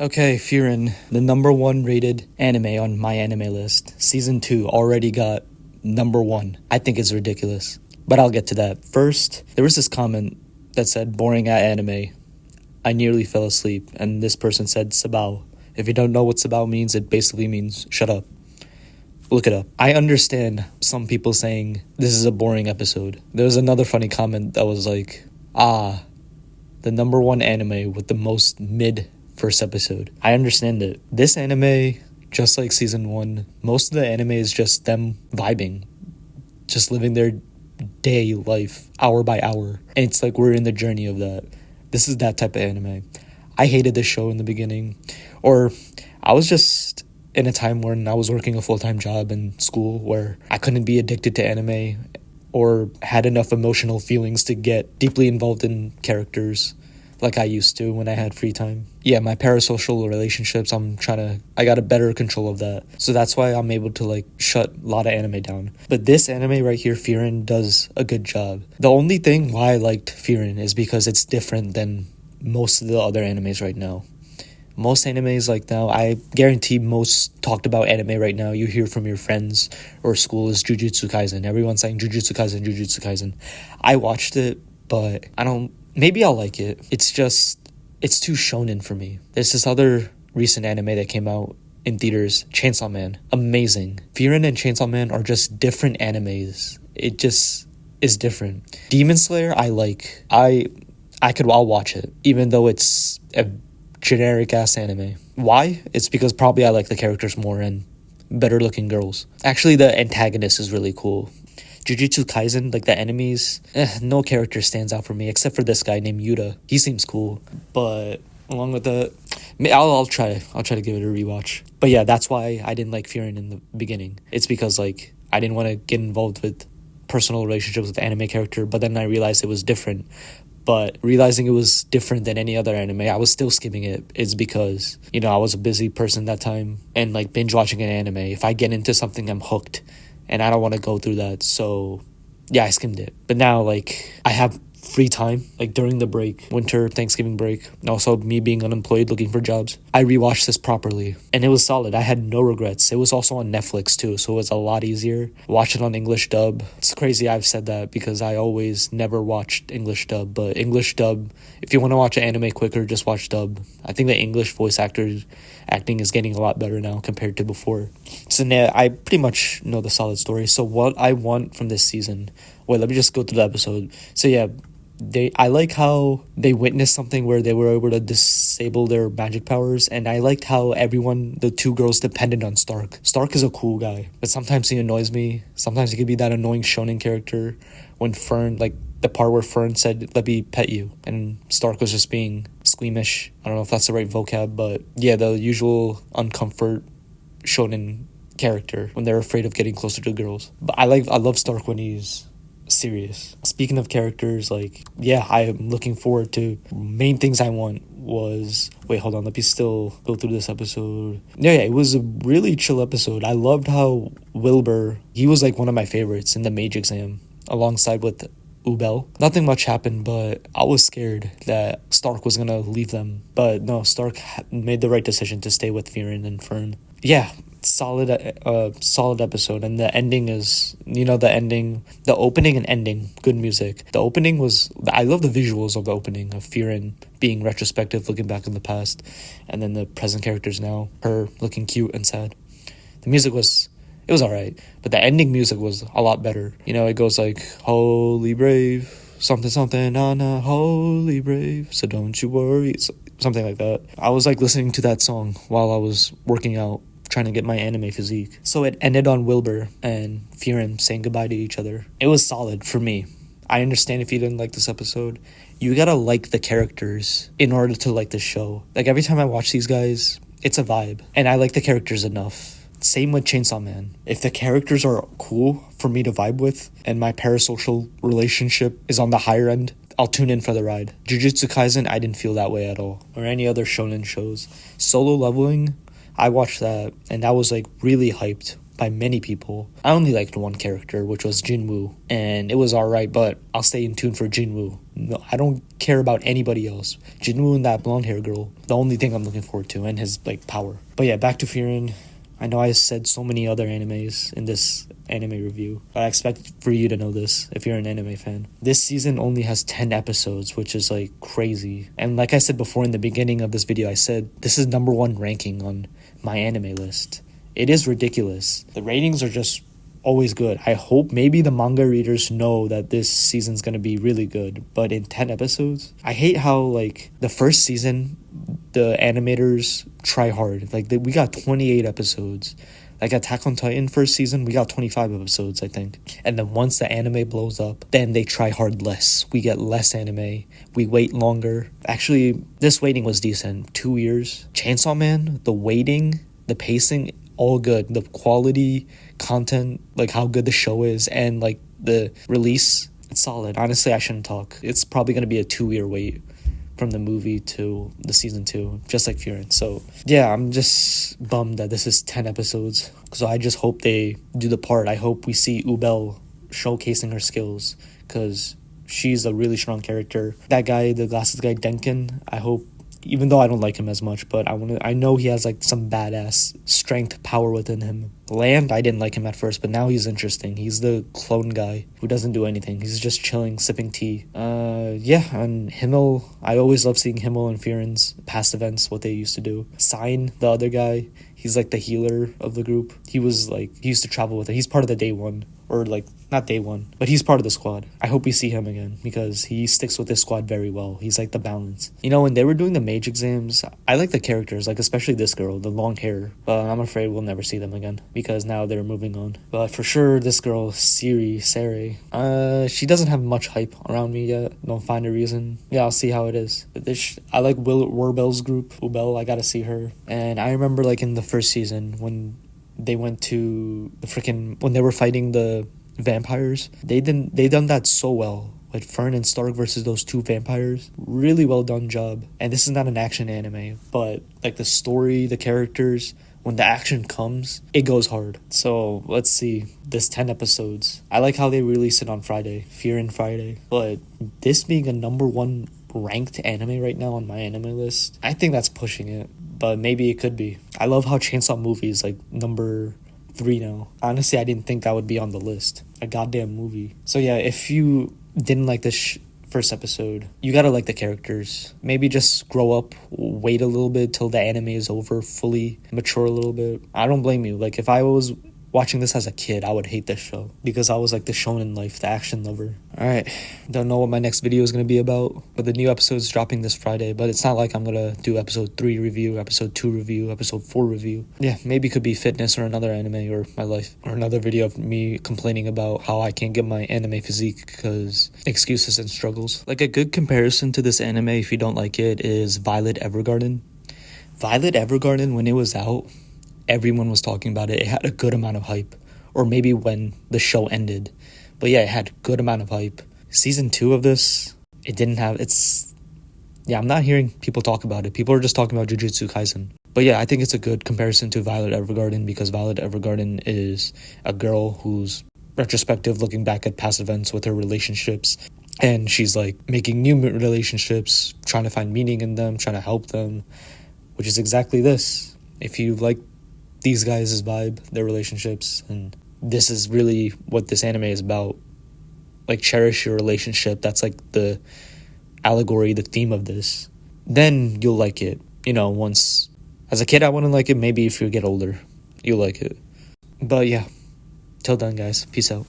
Okay, Frieren, the number one rated anime on my anime list, season 2 already got number one. I think it's ridiculous, but I'll get to that. First, there was this comment that said, boring at anime. I nearly fell asleep, and this person said, sabao. If you don't know what sabao means, it basically means shut up. Look it up. I understand some people saying this is a boring episode. There was another funny comment that was like, the number one anime with the most mid first episode. I understand it. This anime, just like season 1, most of the anime is just them vibing, just living their day life hour by hour. And it's like we're in the journey of that. This is that type of anime. I hated this show in the beginning, or I was just in a time when I was working a full-time job in school where I couldn't be addicted to anime or had enough emotional feelings to get deeply involved in characters like I used to when I had free time. Yeah, my parasocial relationships, I got a better control of that. So that's why I'm able to shut a lot of anime down. But this anime right here, Frieren, does a good job. The only thing why I liked Frieren is because it's different than most of the other animes right now. Most animes now, I guarantee most talked about anime right now, you hear from your friends or school is Jujutsu Kaisen. Everyone's saying Jujutsu Kaisen, Jujutsu Kaisen. I watched it, but maybe I'll like it. It's too shonen for me. There's this other recent anime that came out in theaters, Chainsaw Man. Amazing. Frieren and Chainsaw Man are just different animes. It just is different. Demon Slayer, I like. I'll watch it, even though it's a generic ass anime. Why? It's because probably I like the characters more and better looking girls. Actually, the antagonist is really cool. Jujutsu Kaisen, the enemies, no character stands out for me except for this guy named Yuta. He seems cool, but along with the, I'll try to give it a rewatch. But yeah, that's why I didn't like Frieren in the beginning. It's because I didn't want to get involved with personal relationships with the anime character, but then I realized it was different. But realizing it was different than any other anime, I was still skimming it. It's because, I was a busy person that time. And binge watching an anime, if I get into something, I'm hooked. And I don't want to go through that. So, yeah, I skimmed it. But now, I have free time, during the break, winter, Thanksgiving break, and also me being unemployed, looking for jobs. I rewatched this properly, and it was solid. I had no regrets. It was also on Netflix, too, so it was a lot easier. Watch it on English dub. It's crazy I've said that because I always never watched English dub, but English dub, if you want to watch an anime quicker, just watch dub. I think the English voice acting is getting a lot better now compared to before. So now I pretty much know the solid story. So what I want from this season, let me just go through the episode. So yeah, I like how they witnessed something where they were able to disable their magic powers, and I liked how the two girls depended on Stark. Stark is a cool guy, but sometimes he annoys me. Sometimes he could be that annoying shonen character when Fern, the part where Fern said, let me pet you, and Stark was just being squeamish. I don't know if that's the right vocab, but yeah, the usual uncomfort shonen character when they're afraid of getting closer to girls. But I love Stark when he's serious. Speaking of characters, I am looking forward to main things I want was hold on, let me still go through this episode. Yeah, it was a really chill episode. I loved how Wilbur, he was one of my favorites in the mage exam alongside with Ubel. Nothing much happened, but I was scared that Stark was gonna leave them, but no, Stark made the right decision to stay with Frieren and Fern. Yeah, solid episode. And the ending is, the opening and ending, good music. The opening I love the visuals of the opening of Frieren being retrospective, looking back in the past, and then the present characters now, her looking cute and sad. The music was alright, but the ending music was a lot better. It goes holy brave, something something, Anna, holy brave, so don't you worry, something like that. I was listening to that song while I was working out, trying to get my anime physique. So it ended on Wilbur and Frieren saying goodbye to each other. It was solid for me. I understand if you didn't like this episode. You gotta like the characters in order to like the show. Every time I watch these guys, it's a vibe. And I like the characters enough. Same with Chainsaw Man. If the characters are cool for me to vibe with, and my parasocial relationship is on the higher end, I'll tune in for the ride. Jujutsu Kaisen, I didn't feel that way at all. Or any other shonen shows. Solo Leveling, I watched that, and that was really hyped by many people. I only liked one character, which was Jinwoo, and it was alright, but I'll stay in tune for Jinwoo. No, I don't care about anybody else. Jinwoo and that blonde hair girl, the only thing I'm looking forward to, and his like power. But yeah, back to Frieren. I know I said so many other animes in this anime review, but I expect for you to know this if you're an anime fan. This season only has 10 episodes, which is like crazy. And like I said before in the beginning of this video, I said this is number 1 ranking on my anime list. It is ridiculous. The ratings are just always good. I hope maybe the manga readers know that this season's gonna be really good, but in 10 episodes, I hate how like the first season the animators try hard. Like we got 28 episodes. Like Attack on Titan first season, we got 25 episodes, I think. And then once the anime blows up, then they try hard less. We get less anime. We wait longer. Actually, this waiting was decent. 2 years. Chainsaw Man, the waiting, the pacing, all good. The quality, content, like how good the show is, and like the release, it's solid. Honestly, I shouldn't talk. It's probably going to be a 2-year wait from the movie to the season 2, just like Frieren. So yeah, I'm just bummed that this is 10 episodes. So I just hope they do the part. I hope we see Ubel showcasing her skills, because she's a really strong character. That guy, the glasses guy, Denkin, I hope, even though I don't like him as much, but I know he has like some badass strength, power within him. Land, I didn't like him at first, but now he's interesting. He's the clone guy who doesn't do anything. He's just chilling, sipping tea. Yeah, and Himmel, I always love seeing Himmel and Frieren's past events, what they used to do. Sign, the other guy, he's like the healer of the group. He used to travel with it. He's part of the day one. Or like, not day one, but he's part of the squad. I hope we see him again, because he sticks with this squad very well. He's like the balance. You know, when they were doing the mage exams, I like the characters, like especially this girl, the long hair. But I'm afraid we'll never see them again, because now they're moving on. But for sure, this girl, Sari, she doesn't have much hype around me yet. Don't find a reason. Yeah, I'll see how it is. I like Warbel's group. Ubel, I gotta see her. And I remember like in the first season when they went to when they were fighting the vampires, they done that so well. Like Fern and Stark versus those 2 vampires, really well done job. And this is not an action anime, but like the story, the characters, when the action comes, it goes hard. So let's see this 10 episodes. I like how they release it on Friday, Frieren Friday. But this being a number 1 ranked anime right now on my anime list, I think that's pushing it. But maybe it could be. I love how Chainsaw Movie is like number 3 now. Honestly, I didn't think that would be on the list. A goddamn movie. So yeah, if you didn't like this first episode, you gotta like the characters. Maybe just grow up, wait a little bit till the anime is over, fully mature a little bit. I don't blame you. Like if I was watching this as a kid, I would hate this show, because I was like the shonen life, the action lover. Alright, don't know what my next video is going to be about, but the new episode's dropping this Friday, but it's not like I'm going to do episode 3 review, episode 2 review, episode 4 review. Yeah, maybe it could be fitness or another anime or my life, or another video of me complaining about how I can't get my anime physique because excuses and struggles. Like a good comparison to this anime, if you don't like it, is Violet Evergarden. Violet Evergarden, when it was out, everyone was talking about it. It had a good amount of hype. Or maybe when the show ended. But yeah, it had a good amount of hype. Season 2 of this, it didn't have... I'm not hearing people talk about it. People are just talking about Jujutsu Kaisen. But yeah, I think it's a good comparison to Violet Evergarden, because Violet Evergarden is a girl who's retrospective, looking back at past events with her relationships. And she's like making new relationships, trying to find meaning in them, trying to help them. Which is exactly this. If you like these guys' vibe, their relationships, and this is really what this anime is about. Like, cherish your relationship. That's like the allegory, the theme of this. Then you'll like it. You know, once as a kid I wouldn't like it. Maybe if you get older you'll like it. But yeah, till then guys, peace out.